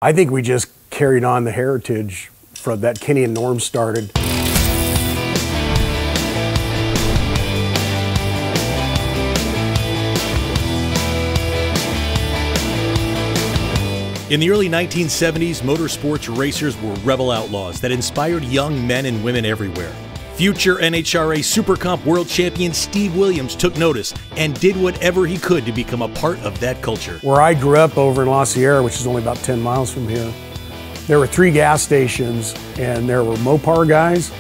I think we just carried on the heritage from that Kenny and Norm started. In the early 1970s, motorsports racers were rebel outlaws that inspired young men and women everywhere. Future NHRA Super Comp World Champion Steve Williams took notice and did whatever he could to become a part of that culture. Where I grew up over in La Sierra, which is only about 10 miles from here, there were 3 gas stations, and there were Mopar guys,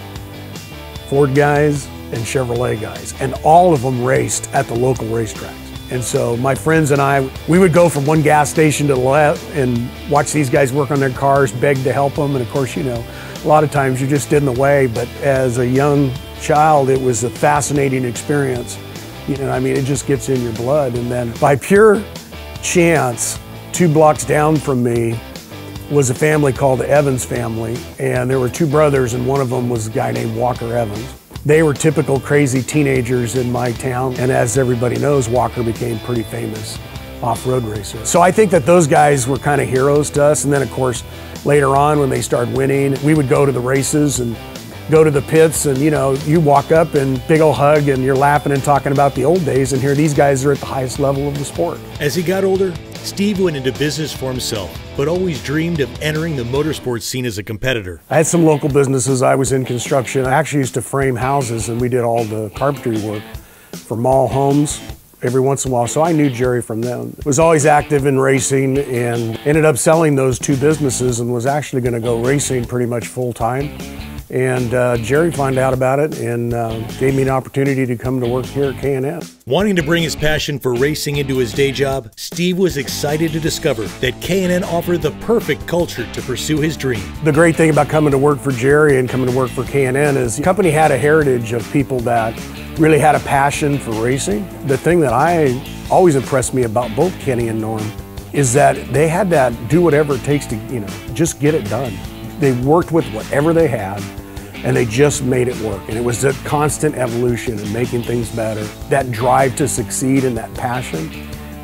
Ford guys, and Chevrolet guys, and all of them raced at the local racetracks. And so my friends and I, we would go from one gas station to the left and watch these guys work on their cars, beg to help them, and of course, you know, a lot of times you're just in the way, but as a young child, it was a fascinating experience. You know, I mean, it just gets in your blood. And then by pure chance, 2 blocks down from me was a family called the Evans family, and there were 2 brothers, and one of them was a guy named Walker Evans. They were typical crazy teenagers in my town, and as everybody knows, Walker became pretty famous off-road racer. So I think that those guys were kind of heroes to us, and then of course, later on when they started winning, we would go to the races and go to the pits, and you know, you walk up and big old hug and you're laughing and talking about the old days, and here these guys are at the highest level of the sport. As he got older, Steve went into business for himself, but always dreamed of entering the motorsports scene as a competitor. I had some local businesses. I was in construction. I actually used to frame houses, and we did all the carpentry work for mall homes every once in a while, so I knew Jerry from them. Was always active in racing and ended up selling those 2 businesses and was actually going to go racing pretty much full time. And Jerry found out about it and gave me an opportunity to come to work here at K&N. Wanting to bring his passion for racing into his day job, Steve was excited to discover that K&N offered the perfect culture to pursue his dream. The great thing about coming to work for Jerry and coming to work for K&N is the company had a heritage of people that really had a passion for racing. The thing that always impressed me about both Kenny and Norm is that they had that do whatever it takes to, you know, just get it done. They worked with whatever they had, and they just made it work. And it was a constant evolution and making things better. That drive to succeed and that passion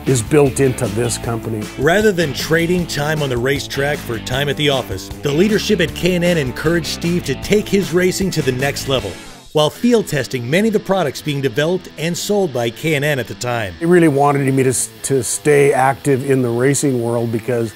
is built into this company. Rather than trading time on the racetrack for time at the office, the leadership at K&N encouraged Steve to take his racing to the next level, while field testing many of the products being developed and sold by K&N at the time. They really wanted me to stay active in the racing world, because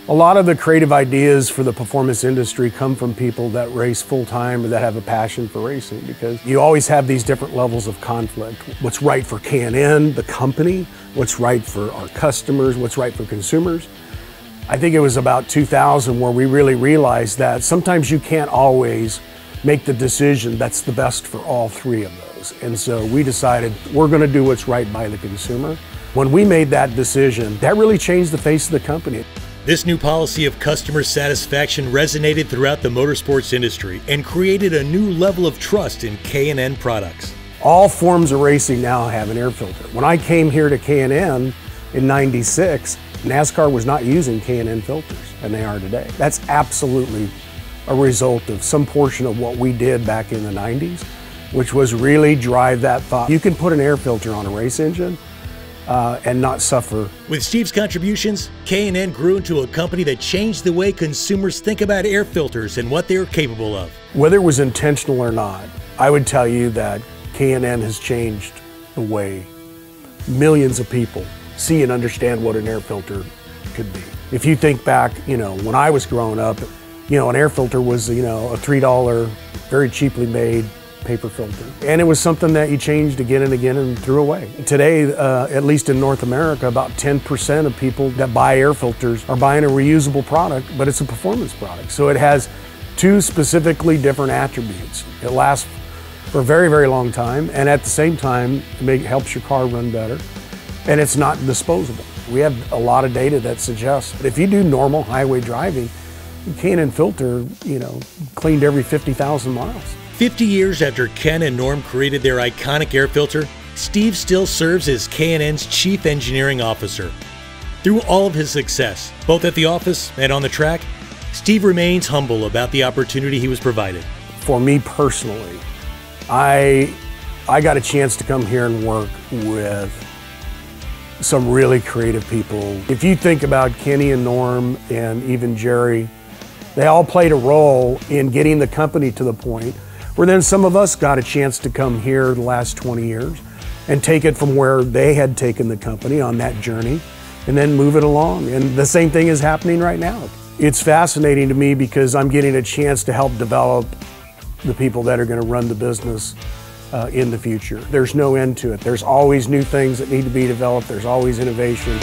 a lot of the creative ideas for the performance industry come from people that race full-time or that have a passion for racing, because you always have these different levels of conflict. What's right for K&N, the company, what's right for our customers, what's right for consumers. I think it was about 2000 where we really realized that sometimes you can't always make the decision that's the best for all 3 of those. And so we decided we're going to do what's right by the consumer. When we made that decision, that really changed the face of the company. This new policy of customer satisfaction resonated throughout the motorsports industry and created a new level of trust in K&N products. All forms of racing now have an air filter. When I came here to K&N in '96, NASCAR was not using K&N filters, and they are today. That's absolutely a result of some portion of what we did back in the '90s, which was really drive that thought. You can put an air filter on a race engine and not suffer. With Steve's contributions, K&N grew into a company that changed the way consumers think about air filters and what they are capable of. Whether it was intentional or not, I would tell you that K&N has changed the way millions of people see and understand what an air filter could be. If you think back, you know, when I was growing up, you know, an air filter was, you know, a $3, very cheaply made paper filter. And it was something that you changed again and again and threw away. Today, at least in North America, about 10% of people that buy air filters are buying a reusable product, but it's a performance product. So it has 2 specifically different attributes. It lasts for a very, very long time, and at the same time, it helps your car run better, and it's not disposable. We have a lot of data that suggests that if you do normal highway driving, K&N filter, you know, cleaned every 50,000 miles. 50 years after Ken and Norm created their iconic air filter, Steve still serves as K&N's Chief Engineering Officer. Through all of his success, both at the office and on the track, Steve remains humble about the opportunity he was provided. For me personally, I got a chance to come here and work with some really creative people. If you think about Kenny and Norm and even Jerry, they all played a role in getting the company to the point where then some of us got a chance to come here the last 20 years and take it from where they had taken the company on that journey and then move it along. And the same thing is happening right now. It's fascinating to me because I'm getting a chance to help develop the people that are going to run the business in the future. There's no end to it. There's always new things that need to be developed. There's always innovation.